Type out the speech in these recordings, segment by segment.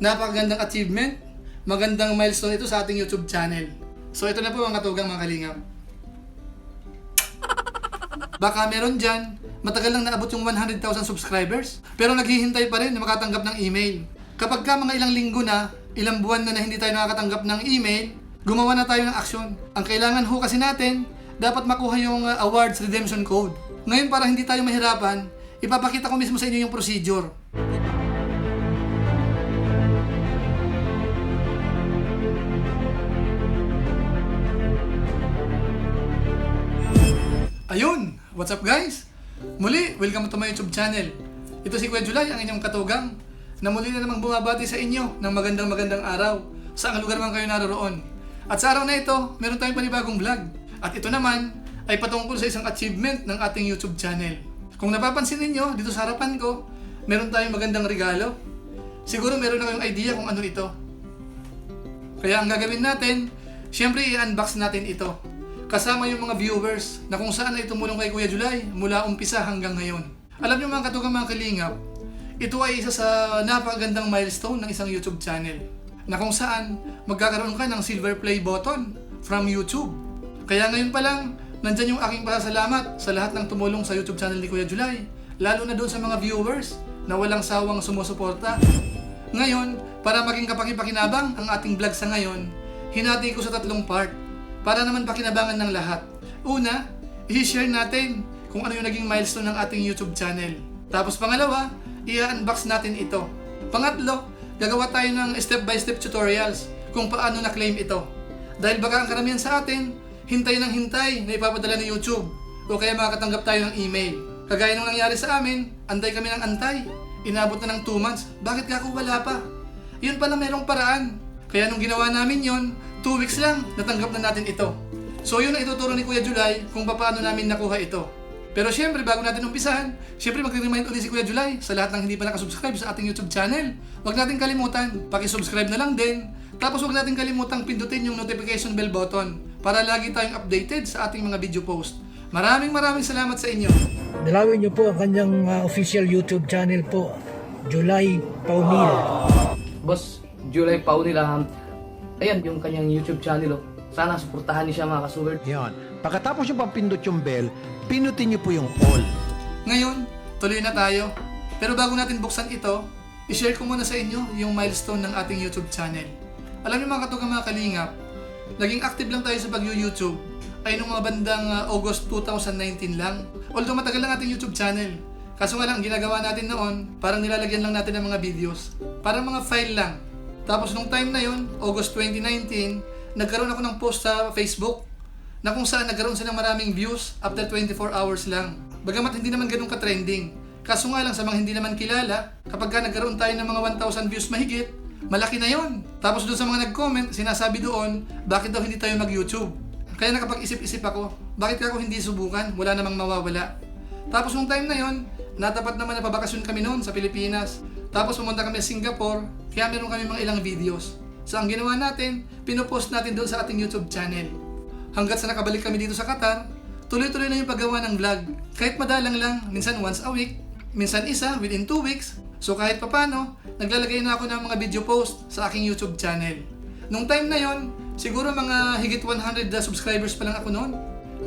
Napakagandang achievement, magandang milestone ito sa ating YouTube channel. So ito na po mga katugang mga kalingap. Baka meron dyan, matagal lang naabot yung 100,000 subscribers, pero naghihintay pa rin na makatanggap ng email. Kapag ka mga ilang linggo na, ilang buwan na hindi tayo nakakatanggap ng email, gumawa na tayo ng aksyon. Ang kailangan ho kasi natin, dapat makuha yung awards redemption code. Ngayon para hindi tayo mahirapan, ipapakita ko mismo sa inyo yung procedure. Ayun! What's up guys? Muli, welcome to my YouTube channel. Ito si Kuya July, ang inyong katugang, na muli na namang bumabati sa inyo ng magandang araw sa ang lugar man kayo naroroon. At sa araw na ito, meron tayong panibagong vlog. At ito naman ay patungkol sa isang achievement ng ating YouTube channel. Kung napapansin ninyo, dito sa harapan ko, meron tayong magandang regalo. Siguro meron na kayong idea kung ano ito. Kaya ang gagawin natin, syempre i-unbox natin ito. Kasama yung mga viewers na kung saan ay tumulong kay Kuya July mula umpisa hanggang ngayon. Alam niyo mga katugang mga kalingap, ito ay isa sa napakagandang milestone ng isang YouTube channel na kung saan magkakaroon ka ng silver play button from YouTube. Kaya ngayon pa lang, nandyan yung aking pasasalamat sa lahat ng tumulong sa YouTube channel ni Kuya July, lalo na doon sa mga viewers na walang sawang sumusuporta. Ngayon, para maging kapaki-pakinabang ang ating vlog sa ngayon, hinati ko sa 3 part para naman pakinabangan ng lahat. Una, i-share natin kung ano yung naging milestone ng ating YouTube channel. Tapos pangalawa, i-unbox natin ito. Pangatlo, gagawa tayo ng step-by-step tutorials kung paano na-claim ito. Dahil baka ang karamihan sa atin, hintay ng hintay na ipapadala ng YouTube o kaya makakatanggap tayo ng email. Kagaya nung nangyari sa amin, antay kami ng antay. Inabot na ng 2 months. Bakit ka ako wala pa? Yun pala merong paraan. Kaya nung ginawa namin yon, 2 weeks lang, natanggap na natin ito. So yun ang ituturo ni Kuya July kung paano namin nakuha ito. Pero syempre, bago natin umpisahan, syempre mag-remind ulit si Kuya July sa lahat ng hindi pa nakasubscribe sa ating YouTube channel. Huwag natin kalimutan, paki-subscribe na lang din. Tapos huwag natin kalimutang pindutin yung notification bell button para lagi tayong updated sa ating mga video post. Maraming salamat sa inyo. Dalawin niyo po ang kanyang official YouTube channel po, July Paunila. Boss, July Paunila, ayan yung kanyang YouTube channel. Sana suportahan niyo siya mga kasuwerd. Yan. Pagkatapos yung pampindot yung bell, pinutin niyo po yung all. Ngayon, tuloy na tayo. Pero bago natin buksan ito, i-share ko muna sa inyo yung milestone ng ating YouTube channel. Alam niyo mga katugang mga kalingap, naging active lang tayo sa pag-YouTube ay nung mga bandang August 2019 lang. Although matagal lang ating YouTube channel. Kaso nga lang, ginagawa natin noon, parang nilalagyan lang natin ng mga videos. Parang mga file lang. Tapos nung time na yon, August 2019, nagkaroon ako ng post sa Facebook na kung saan nagkaroon siya ng maraming views after 24 hours lang. Bagamat hindi naman ganun ka-trending. Kaso nga lang sa mga hindi naman kilala, kapag ka nagkaroon tayo ng mga 1,000 views mahigit, malaki na yon. Tapos doon sa mga nag-comment, sinasabi doon, bakit daw hindi tayo mag-YouTube? Kaya nakapag-isip-isip ako, bakit ako hindi subukan? Wala namang mawawala. Tapos nung time na yon, natapat naman na pabakasyon kami noon sa Pilipinas. Tapos pumunta kami sa Singapore, kaya meron kami mga ilang videos. So ang ginawa natin, pinopost natin doon sa ating YouTube channel. Hanggat sa nakabalik kami dito sa Qatar, tuloy-tuloy na yung paggawa ng vlog. Kahit madalang lang, minsan once a week, minsan isa, within 2 weeks. So kahit papano, naglalagay na ako ng mga video post sa aking YouTube channel. Nung time na yon, siguro mga higit 100 subscribers pa lang ako noon.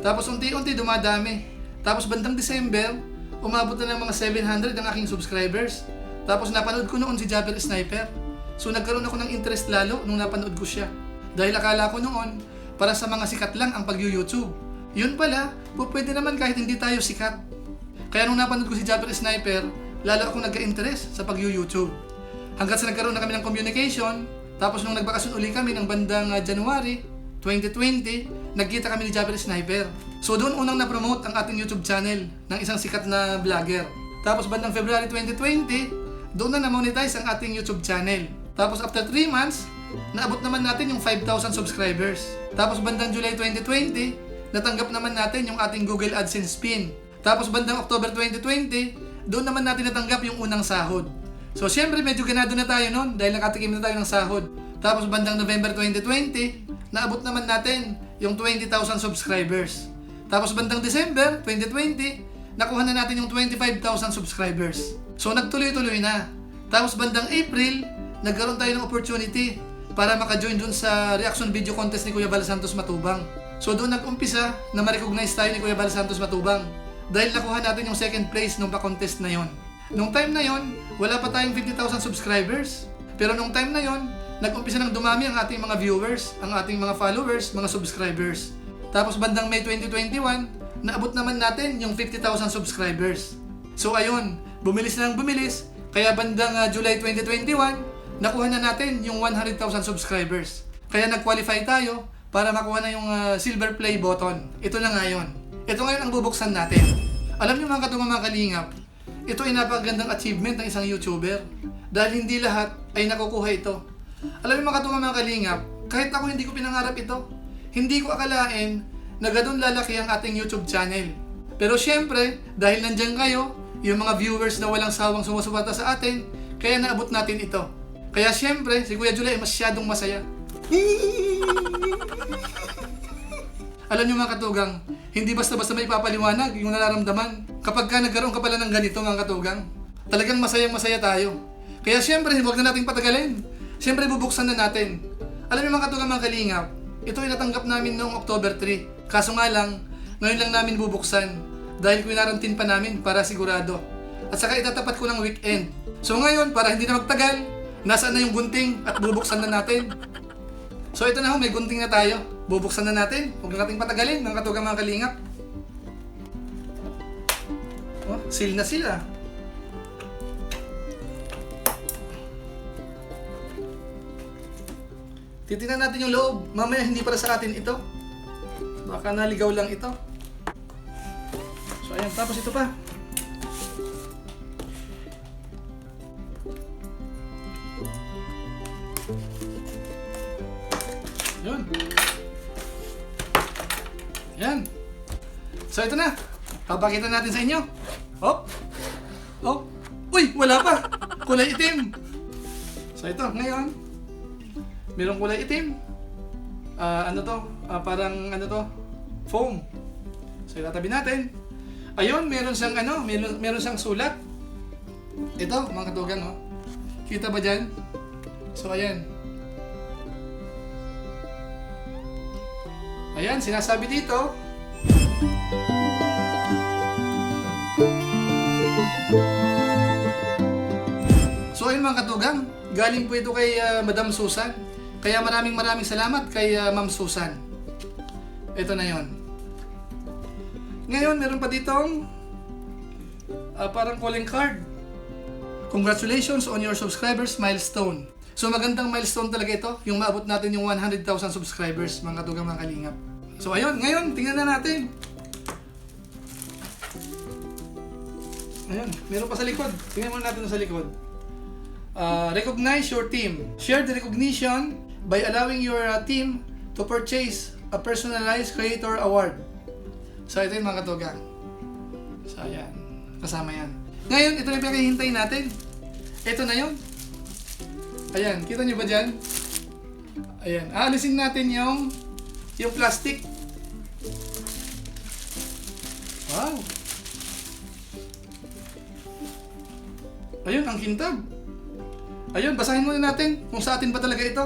Tapos unti-unti dumadami. Tapos bandang December, umabot na ng mga 700 ang aking subscribers. Tapos napanood ko noon si Jabber Sniper. So nagkaroon ako ng interest lalo nung napanood ko siya. Dahil akala ko noon, para sa mga sikat lang ang pag-YouTube. Yun pala, pwede naman kahit hindi tayo sikat. Kaya nung napanood ko si Jabber Sniper, lalo akong nagka-interest sa pag-YouTube. Hanggat sa nagkaroon na kami ng communication, tapos nung nagbakasyon uli kami ng bandang January 2020, nagkita kami ni Jabber Sniper. So doon unang na-promote ang ating YouTube channel ng isang sikat na vlogger. Tapos bandang February 2020, doon na na-monetize ang ating YouTube channel. Tapos after 3 months, naabot naman natin yung 5,000 subscribers. Tapos bandang July 2020, natanggap naman natin yung ating Google AdSense PIN. Tapos bandang October 2020, doon naman natin natanggap yung unang sahod. So syempre medyo ganado na tayo noon dahil nakatikim na tayo ng sahod. Tapos bandang November 2020, naabot naman natin yung 20,000 subscribers. Tapos bandang December 2020, nakuha na natin yung 25,000 subscribers. So nagtuloy-tuloy na. Tapos bandang April, nagkaroon tayo ng opportunity para maka-join dun sa reaction video contest ni Kuya Bal Santos Matubang. So doon nag-umpisa na ma-recognize tayo ni Kuya Bal Santos Matubang dahil nakuha natin yung second place nung pa-contest na yon. Nung time na yon, wala pa tayong 50,000 subscribers. Pero nung time na yon, nag-umpisa nang dumami ang ating mga viewers, ang ating mga followers, mga subscribers. Tapos bandang May 2021, naabot naman natin yung 50,000 subscribers. So ayun, bumilis na ng bumilis, kaya bandang July 2021, nakuha na natin yung 100,000 subscribers. Kaya nag-qualify tayo para makuha na yung silver play button. Ito na ngayon. Ito ngayon ang bubuksan natin. Alam niyo mga katungang mga kalingap, ito ay napakagandang achievement ng isang YouTuber. Dahil hindi lahat ay nakukuha ito. Alam niyo mga katungang mga kalingap, kahit ako hindi ko pinangarap ito. Hindi ko akalain na ganun lalaki ang ating YouTube channel. Pero syempre, dahil nandyan kayo, yung mga viewers na walang sawang sumusuporta sa atin, kaya naabot natin ito. Kaya syempre, si Kuya July ay masyadong masaya. Alam niyo mga katugang, hindi basta-basta may papaliwanag yung nararamdaman. Kapag ka nagkaroon ka pala ng ganito mga katugang, talagang masayang-masaya tayo. Kaya syempre, huwag na nating patagalin. Syempre, bubuksan na natin. Alam niyo mga katugang mga kalingap, ito ay natanggap namin noong October 3. Kaso nga lang, ngayon lang namin bubuksan. Dahil kinarantin pa namin para sigurado. At saka itatapat ko ng weekend. So ngayon, para hindi na magtagal, nasaan na yung gunting at bubuksan na natin. So ito na ho, may gunting na tayo. Bubuksan na natin. Huwag na nating patagalin, mga katugang mga kalingap. Oh, seal na sila. Titingnan natin yung loob. Mamaya hindi para sa atin ito. Baka naligaw lang ito. So ayan, tapos ito pa. Yun. Yan. So ito na. Papakita natin sa inyo. Hop. Hop. Uy, wala pa. Kulay itim. So ito, ngayon. Merong kulay itim. Ano to? Parang ano to? Foam. So itatabi natin. Ayun, meron siyang ano, meron siyang sulat. Ito, mga katugang, oh. Kita ba dyan? So ayan. Ayan, sinasabi dito. So ayun mga katugang, galing po ito kay Madam Susan. Kaya maraming salamat kay Ma'am Susan. Ito na yon. Ngayon, meron pa ditong parang calling card. Congratulations on your subscribers milestone. So magandang milestone talaga ito, yung maabot natin yung 100,000 subscribers, mga katugang mga kalingap. So ayun, ngayon, tingnan na natin. Ayun, meron pa sa likod. Tingnan muna natin sa likod. Recognize your team. Share the recognition by allowing your team to purchase a personalized creator award. So ito yung mga katugang. So ayan, kasama yan. Ngayon, ito na yung pinakihintay natin. Ito na yun. Ayan, kita nyo ba dyan? Ayan, aalisin natin yung plastic. Wow! Ayun, ang kintab. Ayun, basahin muna natin kung sa atin ba talaga ito.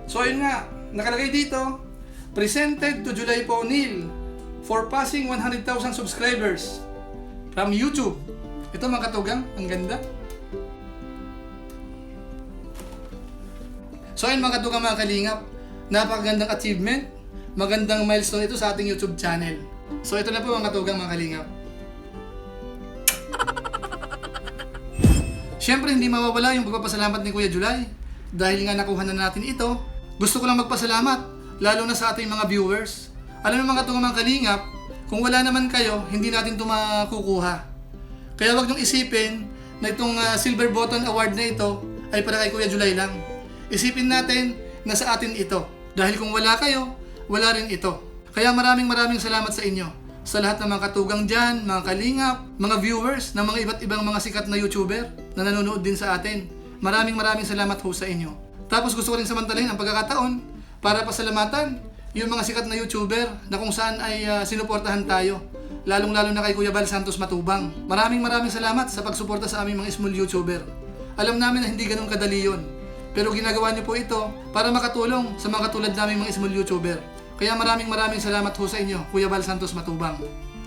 So ayun nga, nakalagay dito, presented to July Paunil for passing 100,000 subscribers from YouTube. Ito mga katugang, ang ganda. So ayun mga katugang mga kalingap, napakagandang achievement, magandang milestone ito sa ating YouTube channel. So ito na po mga katugang mga kalingap. Siyempre hindi mawawala yung pagpapasalamat ni Kuya July dahil nga nakuha na natin ito. Gusto ko lang magpasalamat, lalo na sa ating mga viewers. Alam mo mga katugang mga kalingap, kung wala naman kayo, hindi natin ito makukuha. Kaya wag niyong isipin na itong silver button award na ito ay para kay Kuya July lang. Isipin natin na sa atin ito. Dahil kung wala kayo, wala rin ito. Kaya maraming salamat sa inyo. Sa lahat ng mga katugang dyan, mga kalingap, mga viewers ng mga iba't ibang mga sikat na YouTuber na nanonood din sa atin. Maraming salamat ho sa inyo. Tapos gusto ko rin samantalahin ang pagkakataon para pasalamatan yung mga sikat na YouTuber na kung saan ay sinuportahan tayo. Lalong-lalo na kay Kuya Bal Santos Matubang. Maraming salamat sa pagsuporta sa aming mga small YouTuber. Alam namin na hindi ganun kadali yun. Pero ginagawa niyo po ito para makatulong sa mga katulad naming mga small YouTuber. Kaya maraming salamat ho sa inyo, Kuya Val Santos Matubang.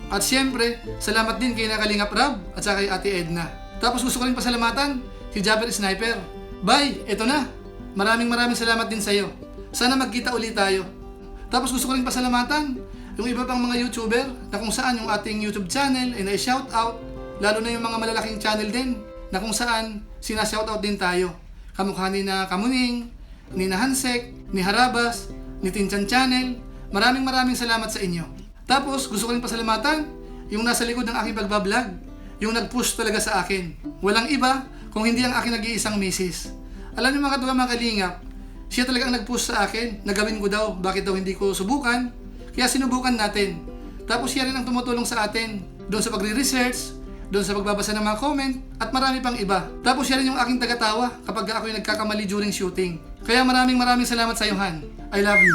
At syempre, salamat din kay Kalingap Rab at saka kay Ate Edna. Tapos gusto ko rin pasalamatan si Jabber Sniper. Bye! Eto na! Maraming salamat din sa iyo. Sana magkita ulit tayo. Tapos gusto ko rin pasalamatan yung iba pang mga YouTuber na kung saan yung ating YouTube channel ay na-shoutout, lalo na yung mga malalaking channel din na kung saan sinashoutout din tayo. Kamukha ni na Kamuning, ni na Hansek, ni Harabas, ni Tinchan Channel. Maraming salamat sa inyo. Tapos gusto ko rin pasalamatan yung nasa likod ng aking pagbablog, yung nag-push talaga sa akin. Walang iba kung hindi ang aking nag-iisang misis. Alam niyo mga mga kalingap, siya talaga ang nag-push sa akin na gawin ko daw, bakit daw hindi ko subukan. Kaya sinubukan natin. Tapos siya rin ang tumutulong sa atin doon sa pagre-research, doon sa pagbabasa ng mga comment, at marami pang iba. Tapos siya rin yung aking tagatawa kapag ako yung nagkakamali during shooting. Kaya maraming salamat sa iyo, Han. I love you.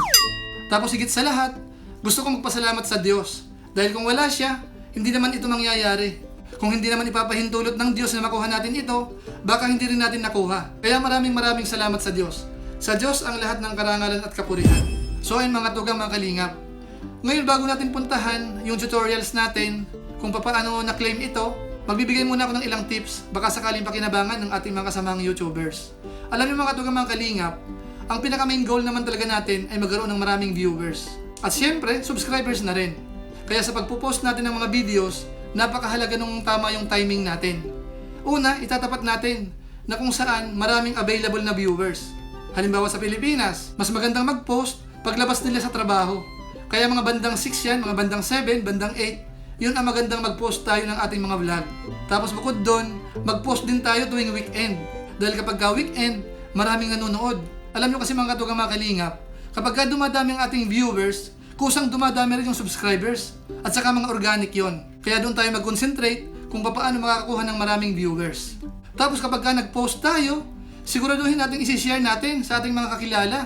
Tapos higit sa lahat, gusto kong magpasalamat sa Diyos. Dahil kung wala siya, hindi naman ito mangyayari. Kung hindi naman ipapahintulot ng Diyos na makuha natin ito, baka hindi rin natin nakuha. Kaya maraming salamat sa Diyos. Sa Diyos ang lahat ng karangalan at kapurihan. So ayun mga tugang mga kalingap. Ngayon bago natin puntahan yung tutorials natin kung paano na-claim ito, magbibigay muna ako ng ilang tips baka sakaling pakinabangan ng ating mga kasamang YouTubers. Alam niyo mga tugang mga kalingap, ang pinaka-main goal naman talaga natin ay magkaroon ng maraming viewers. At syempre, subscribers na rin. Kaya sa pagpo-post natin ng mga videos, napakahalaga nung tama yung timing natin. Una, itatapat natin na kung saan maraming available na viewers. Halimbawa sa Pilipinas, mas magandang mag-post paglabas nila sa trabaho. Kaya mga bandang 6 yan, mga bandang 7, bandang 8, yun ang magandang mag-post tayo ng ating mga vlog. Tapos bukod doon, mag-post din tayo tuwing weekend. Dahil kapag ka weekend, maraming nanonood. Alam nyo kasi mga katugang mga kalingap, kapag ka dumadami ang ating viewers, kusang dumadami rin yung subscribers. At saka mga organic yon. Kaya doon tayo mag-concentrate kung paano makakakuha ng maraming viewers. Tapos kapag ka nag-post tayo, siguraduhin natin isi-share natin sa ating mga kakilala,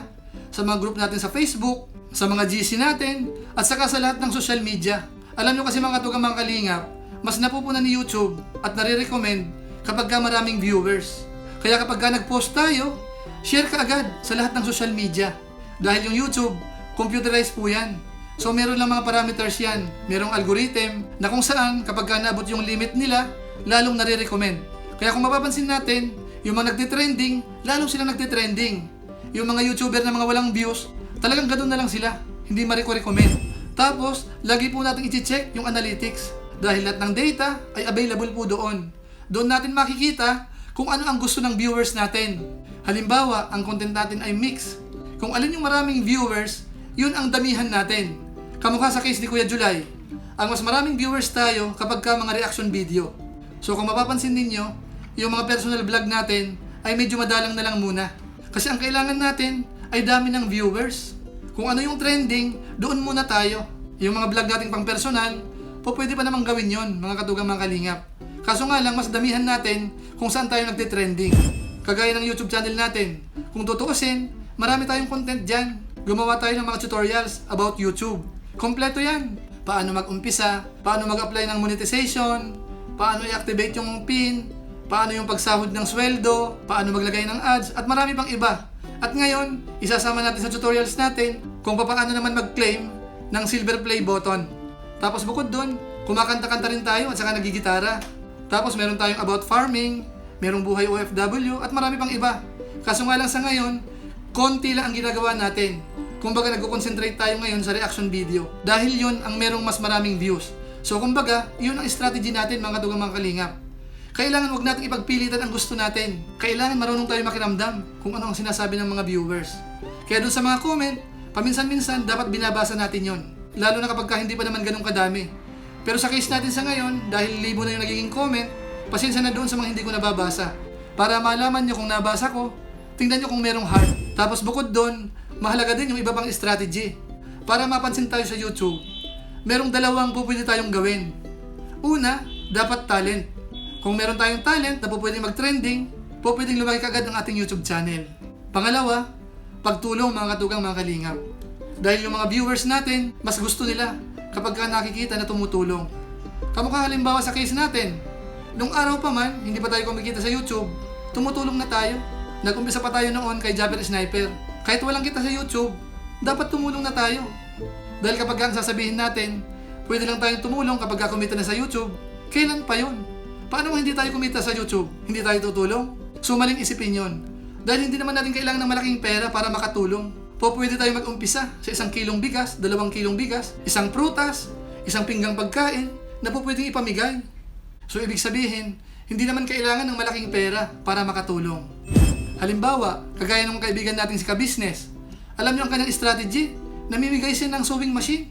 sa mga group natin sa Facebook, sa mga GC natin, at saka sa lahat ng social media. Alam nyo kasi mga katugang mga kalingap, mas napupunan ni YouTube at nare-recommend kapag ka maraming viewers. Kaya kapag ka nag-post tayo, share ka agad sa lahat ng social media. Dahil yung YouTube, computerized po yan. So meron lang mga parameters yan. Merong algorithm na kung saan kapag ka naabot yung limit nila, lalong nare-recommend. Kaya kung mapapansin natin, yung mga nagtitrending, lalong silang nagtitrending. Yung mga YouTuber na mga walang views, talagang ganun na lang sila. Hindi ma-recommend. Tapos, lagi po natin i-check yung analytics. Dahil lahat ng data ay available po doon. Doon natin makikita kung ano ang gusto ng viewers natin. Halimbawa, ang content natin ay mix. Kung alin yung maraming viewers, yun ang damihan natin. Kamukha sa case ni Kuya July. Ang mas maraming viewers tayo kapag ka mga reaction video. So kung mapapansin ninyo, yung mga personal vlog natin ay medyo madalang na lang muna. Kasi ang kailangan natin ay dami ng viewers. Kung ano yung trending, doon muna tayo. Yung mga vlog nating pang personal, pwede pa namang gawin yon mga katugang mga kalingap. Kaso nga lang, mas damihan natin kung saan tayo nagtitrending. Kagaya ng YouTube channel natin. Kung tutuusin, marami tayong content dyan. Gumawa tayo ng mga tutorials about YouTube. Kompleto yan. Paano mag-umpisa, paano mag-apply ng monetization, paano i-activate yung PIN, paano yung pagsahod ng sweldo, paano maglagay ng ads, at marami pang iba. At ngayon, isasama natin sa tutorials natin kung paano naman mag-claim ng silver play button. Tapos bukod dun, kumakanta-kanta rin tayo at saka nagigitara. Tapos meron tayong about farming, merong buhay OFW, at marami pang iba. Kaso nga lang sa ngayon, konti lang ang ginagawa natin. Kumbaga nagko-concentrate tayo ngayon sa reaction video. Dahil yun ang merong mas maraming views. So kumbaga, yun ang strategy natin mga katugang mga kalingap. Kailangan wag natin ipagpilitan ang gusto natin. Kailangan marunong tayo makiramdam kung ano ang sinasabi ng mga viewers. Kaya dun sa mga comment, paminsan-minsan dapat binabasa natin yon. Lalo na kapag hindi pa naman ganun kadami. Pero sa case natin sa ngayon, dahil libo na yung nagiging comment, pasensya na doon sa mga hindi ko nababasa. Para malaman nyo kung nabasa ko, tingnan nyo kung merong heart. Tapos bukod doon, mahalaga din yung iba pang strategy. Para mapansin tayo sa YouTube, merong dalawang pwede tayong gawin. Una, dapat talent. Kung meron tayong talent na pwedeng mag-trending, pwedeng lumaki kagad ang ating YouTube channel. Pangalawa, pagtulong mga katugang mga kalingap. Dahil yung mga viewers natin, mas gusto nila kapag nakikita na tumutulong. Kamukha halimbawa sa case natin, nung araw pa man, hindi pa tayo kumikita sa YouTube, tumutulong na tayo. Nag-umpisa pa tayo noon kay Jabber Sniper. Kahit walang kita sa YouTube, dapat tumulong na tayo. Dahil kapag ang sasabihin natin, pwede lang tayong tumulong kapag kumita na sa YouTube, kailan pa yun? Paano kung hindi tayo kumita sa YouTube? Hindi tayo tutulong? So maling isipin yun. Dahil hindi naman natin kailangan ng malaking pera para makatulong. Pwede tayo mag-umpisa sa 1 kilong bigas, 2 kilong bigas, 1 prutas, 1 pinggang pagkain na pwedeng ipamigay. So ibig sabihin, hindi naman kailangan ng malaking pera para makatulong. Halimbawa, kagaya ng kaibigan natin si Ka-Business. Alam niyo ang kanyang strategy? Namimigay siya ng sewing machine.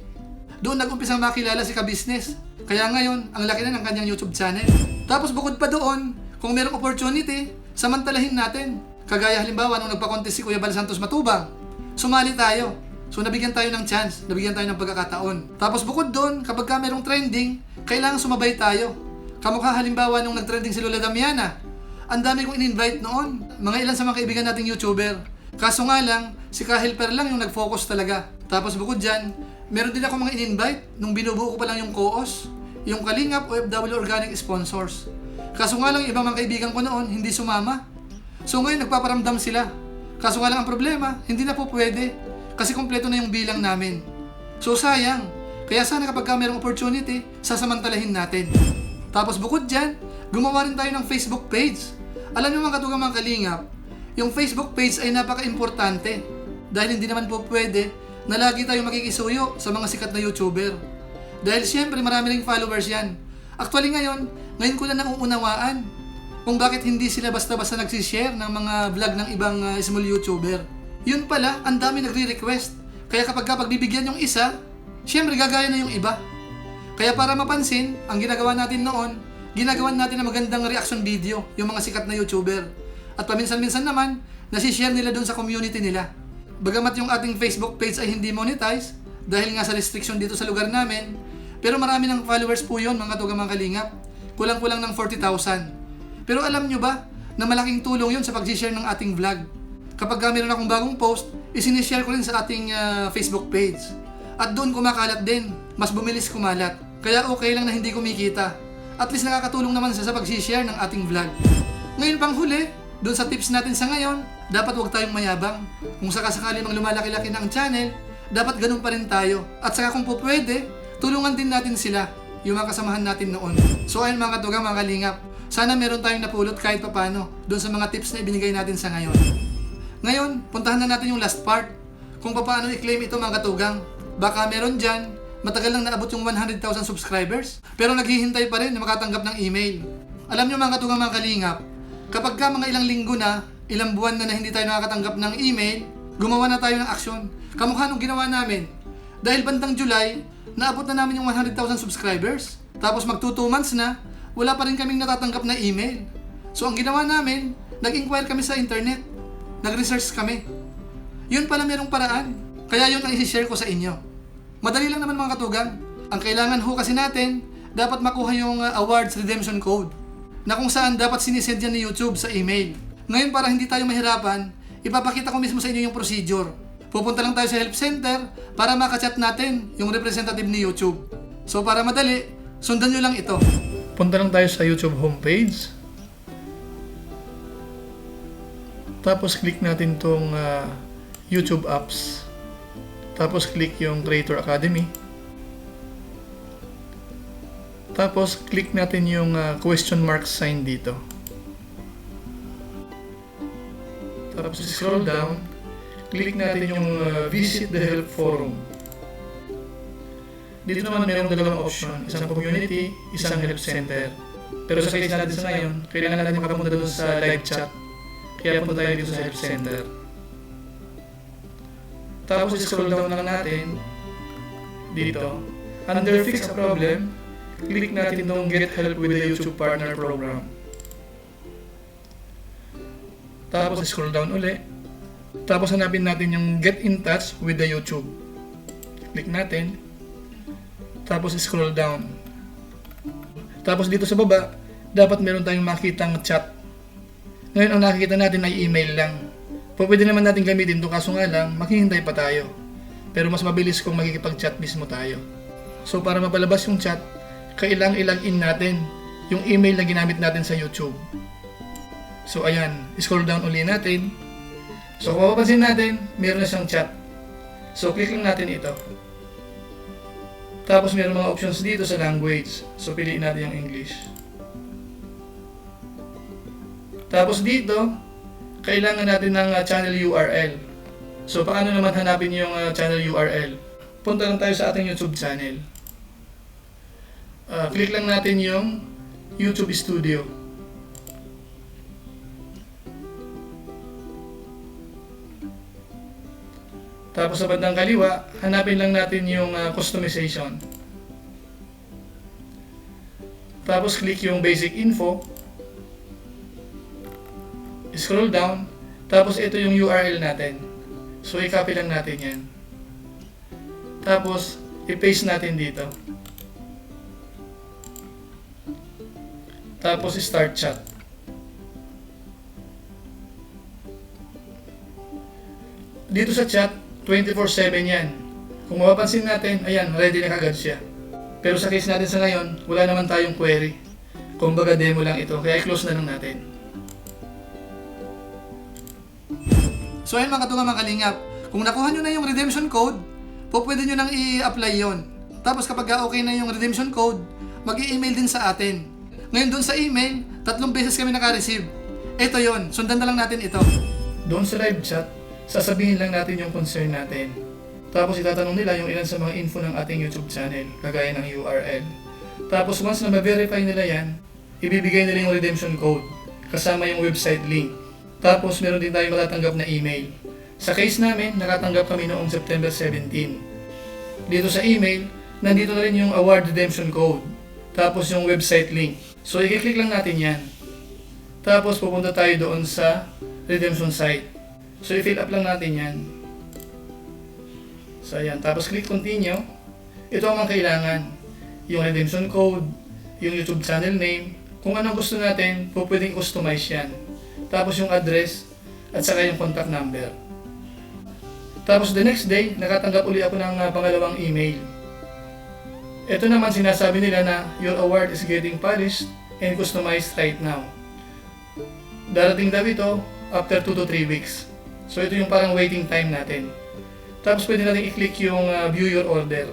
Doon nag-umpisang makilala si Ka-Business. Kaya ngayon, ang laki na ng kanyang YouTube channel. Tapos bukod pa doon, kung merong opportunity, samantalahin natin. Kagaya halimbawa nung nagpa-contest si Kuya Bal Santos Matubang. Sumali tayo. So nabigyan tayo ng chance, nabigyan tayo ng pagkakataon. Tapos bukod doon, kapag merong trending, kailangan sumabay tayo. Kamukha halimbawa nung nag-trending si Lola Damiana. Ang dami kong in-invite noon. Mga ilan sa mga kaibigan nating YouTuber. Kaso nga lang, si Ka-Helper lang yung nag-focus talaga. Tapos bukod dyan, meron din ako mga in-invite nung binubuo ko pa lang yung co-os, yung Kalingap OFW Organic Sponsors. Kaso nga lang, yung ibang mga kaibigan ko noon, hindi sumama. So ngayon, nagpaparamdam sila. Kaso nga lang ang problema, hindi na po pwede. Kasi kompleto na yung bilang namin. So sayang. Kaya sana kapag merong opportunity, sasamantalahin natin. Tapos bukod dyan, gumawa rin tayo ng Facebook page. Alam niyo mga katugang mga kalingap, yung Facebook page ay napaka-importante. Dahil hindi naman po pwede na lagi tayo makikisuyo sa mga sikat na YouTuber. Dahil siyempre marami ring followers yan. Actually ngayon ko na nauunawaan kung bakit hindi sila basta-basta nagsishare ng mga vlog ng ibang small YouTuber. Yun pala, ang dami nagre-request. Kaya kapag pagbibigyan yung isa, siyempre gagaya na yung iba. Kaya para mapansin, ang ginagawa natin noon, ginagawan natin ng magandang reaction video, yung mga sikat na YouTuber. At paminsan-minsan naman, nasishare nila doon sa community nila. Bagamat yung ating Facebook page ay hindi monetize, dahil nga sa restriction dito sa lugar namin, pero marami ng followers po yun, mga tugang mga kalingap. Kulang-kulang ng 40,000. Pero alam nyo ba, na malaking tulong yun sa pag-share ng ating vlog. Kapag meron akong bagong post, isinishare ko rin sa ating Facebook page. At doon kumakalat din, mas bumilis kumalat. Kaya okay lang na hindi kumikita. At least nakakatulong naman sa pag-share ng ating vlog. Ngayon pang huli, doon sa tips natin sa ngayon, dapat huwag tayong mayabang. Kung sakasakali mang lumalaki-laki ng channel, dapat ganun pa rin tayo. At saka kung po pwede, tulungan din natin sila, yung mga kasamahan natin noon. So ayun mga katugang, mga kalingap, sana meron tayong napulot kahit papano doon sa mga tips na ibinigay natin sa ngayon. Ngayon, puntahan na natin yung last part. Kung paano i-claim ito mga katugang. Baka meron dyan, matagal lang naabot yung 100,000 subscribers, pero naghihintay pa rin na makatanggap ng email. Alam nyo mga katugang, mga kalingap, kapag mga ilang linggo na, ilang buwan na hindi tayo nakakatanggap ng email, gumawa na tayo ng aksyon. Kamukha nung ginawa namin. Dahil bandang July, naabot na namin yung 100,000 subscribers. Tapos mag 2 months na, wala pa rin kaming natatanggap na email. So ang ginawa namin, nag-inquire kami sa internet. Nag-research kami. Yun pala merong paraan. Kaya yun ang isi-share ko sa inyo. Madali lang naman mga katugang. Ang kailangan ho kasi natin, dapat makuha yung awards redemption code. Na kung saan dapat sinisend yan ni YouTube sa email. Ngayon para hindi tayo mahirapan, ipapakita ko mismo sa inyo yung procedure. Pupunta lang tayo sa help center para makachat natin yung representative ni YouTube. So para madali, sundan nyo lang ito. Punta lang tayo sa YouTube homepage. Tapos click natin tong YouTube apps. Tapos click yung Creator Academy. Tapos click natin yung question mark sign dito. Tapos scroll down. Click natin yung visit the help forum. Dito naman mayroong dalawang option, isang community, isang help center. Pero sa case natin sa ngayon, kailangan natin makapunta doon sa live chat. Kaya punta tayo dito sa help center. Tapos scroll down lang natin dito. Under fix a problem, click natin itong get help with the YouTube partner program. Tapos scroll down uli. Tapos hanapin natin yung get in touch with the YouTube. Click natin. Tapos scroll down. Tapos dito sa baba, dapat meron tayong makitang chat. Ngayon ang nakikita natin ay email lang. Pwede naman natin gamitin ito, kaso nga lang, maghihintay pa tayo. Pero mas mabilis kung magkikipag-chat mismo tayo. So para mapalabas yung chat, kailangang i-login natin yung email na ginamit natin sa YouTube. So ayan, scroll down uli natin. So kung mapapansin natin, meron na siyang chat. So click lang natin ito. Tapos meron mga options dito sa language. So piliin natin yung English. Tapos dito, kailangan natin ng channel URL. So paano naman hanapin yung channel URL? Punta lang tayo sa ating YouTube channel. Click lang natin yung YouTube Studio. Tapos sa bandang kaliwa, hanapin lang natin yung customization. Tapos click yung basic info. Scroll down. Tapos ito yung URL natin. So i-copy lang natin yan. Tapos i-paste natin dito. Tapos start chat. Dito sa chat, 24/7 yan. Kung mapapansin natin, ayan, ready na kagad siya. Pero sa case natin sa ngayon, wala naman tayong query. Kumbaga demo lang ito, kaya i-close na lang natin. So ayun mga katunga mga kalingap, kung nakuha nyo na yung redemption code, pwede nyo nang i-apply yon. Tapos kapag okay na yung redemption code, mag-i-email din sa atin. Ngayon doon sa email, 3 beses kami naka-receive. Ito yon, sundan na lang natin ito. Doon sa live chat, sasabihin lang natin yung concern natin. Tapos itatanong nila yung ilan sa mga info ng ating YouTube channel, kagaya ng URL. Tapos once na ma-verify nila yan, ibibigay nila yung redemption code, kasama yung website link. Tapos meron din tayong matatanggap na email. Sa case namin, nakatanggap kami noong September 17. Dito sa email, nandito na rin yung award redemption code. Tapos yung website link. So i-click lang natin yan. Tapos pupunta tayo doon sa redemption site. So i-fill up lang natin yan. So ayan, tapos click continue. Ito ang mga kailangan. Yung redemption code, yung YouTube channel name, kung anong gusto natin, pwedeng customize yan. Tapos yung address, at saka yung contact number. Tapos the next day, nakatanggap uli ako ng pangalawang email. Ito naman sinasabi nila na your award is getting polished and customized right now. Darating daw ito after 2 to 3 weeks. So ito yung parang waiting time natin. Tapos pwede natin i-click yung view your order.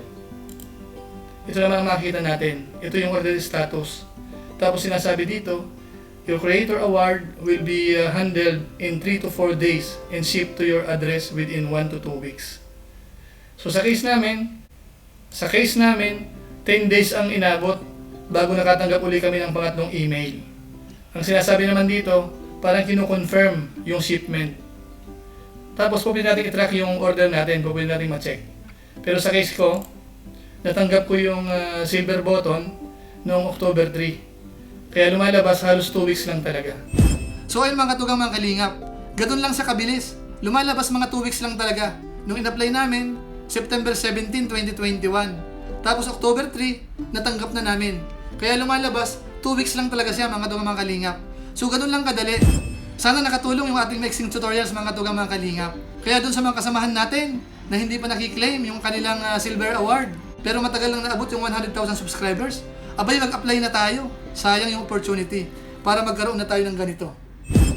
Ito naman ang makikita natin. Ito yung order status. Tapos sinasabi dito, your creator award will be handled in 3 to 4 days and shipped to your address within 1 to 2 weeks. So sa case namin, 10 days ang inabot bago nakatanggap uli kami ng pangatlong email. Ang sinasabi naman dito, parang kino-confirm yung shipment. Tapos pwede natin i-track yung order natin, pwede natin ma-check. Pero sa case ko, natanggap ko yung silver button noong October 3. Kaya lumalabas halos 2 weeks lang talaga. So ayun mga katugang mga kalingap, ganun lang sa kabilis. Lumalabas mga 2 weeks lang talaga. Nung in-apply namin, September 17, 2021. Tapos October 3, natanggap na namin. Kaya lumalabas, 2 weeks lang talaga siya mga katugang mga kalingap. So ganun lang kadali. Sana nakatulong yung ating mixing tutorials mga katugang mga kalingap. Kaya dun sa mga kasamahan natin na hindi pa nakiklaim yung kanilang silver award, pero matagal lang naabot yung 100,000 subscribers, abay mag-apply na tayo. Sayang yung opportunity para magkaroon na tayo ng ganito.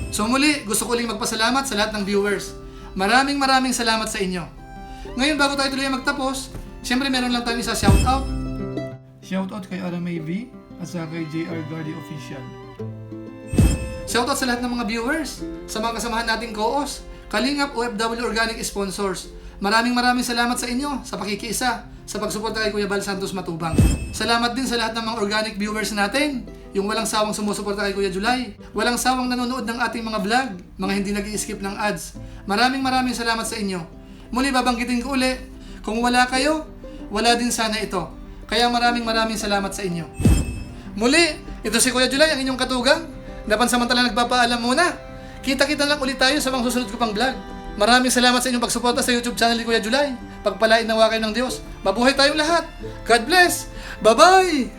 So muli, gusto ko uling magpasalamat sa lahat ng viewers. Maraming salamat sa inyo. Ngayon bago tayo tuloy magtapos, siyempre meron lang tayong isa shoutout. Shoutout kay Aramay V at sa kay JR Gardy Official. Shoutout sa lahat ng mga viewers, sa mga kasamahan nating co-host, Kalingap OFW Organic Sponsors. Maraming salamat sa inyo sa pakikiisa, sa pagsuporta kay Kuya Bal Santos Matubang. Salamat din sa lahat ng mga organic viewers natin, yung walang sawang sumusuporta kay Kuya July, walang sawang nanonood ng ating mga vlog, mga hindi nag-i-skip ng ads. Maraming salamat sa inyo. Muli babanggitin ko uli, kung wala kayo, wala din sana ito. Kaya maraming salamat sa inyo. Muli, ito si Kuya July, ang inyong katugang. Napansamantala nagpapaalam muna. Kita-kita lang ulit tayo sa mga susunod ko pang vlog. Maraming salamat sa inyong pagsuporta sa YouTube channel ni Kuya July. Pagpalain nawa kayo ng Diyos. Mabuhay tayong lahat. God bless. Bye-bye!